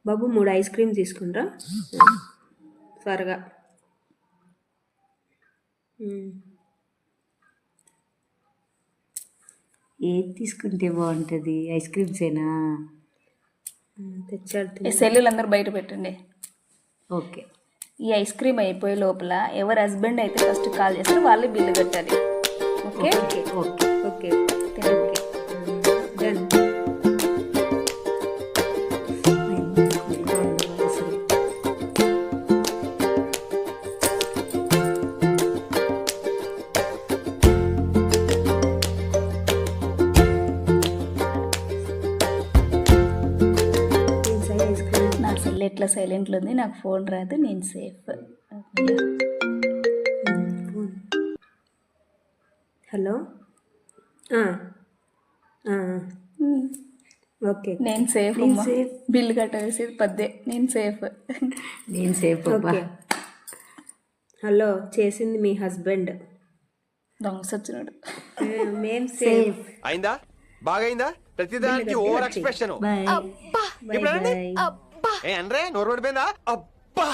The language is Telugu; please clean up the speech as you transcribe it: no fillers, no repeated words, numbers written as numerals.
బాబు 3 ఐస్ క్రీమ్ తీసుకుంటా త్వరగా. ఏది తీసుకుంటే బాగుంటుంది? ఐస్ క్రీమ్సేనా? తెచ్చాడు. సెల్లులు అందరూ బయట పెట్టండి. ఓకే. ఈ ఐస్ క్రీమ్ అయిపోయే లోపల ఎవరి హస్బెండ్ అయితే ఫస్ట్ కాల్ చేస్తారో వాళ్ళే బిల్లు కట్టాలి. ఓకే ఓకే ఓకే ఓకే తినండి. డన్. ఐస్ క్రీమ్ నా సెల్ ఎట్లా సైలెంట్లో ఉంది, నాకు ఫోన్ రాదు, నేను సేఫ్. హలో. ఓకే నేను సేఫ్. బిల్లు కట్టేసేది పద్దే, నేను సేఫ్. నేను సేఫ్. ఓకే. హలో, చేసింది మీ హస్బెండ్. దొంగ సచ్చినాడు. మేం సేఫ్. అయిందా? బాగైందా? ప్రతిదానికి over expression. Bye. Bye bye. ఏ అంటే నోరు పడిపోయిందా? అబ్బా.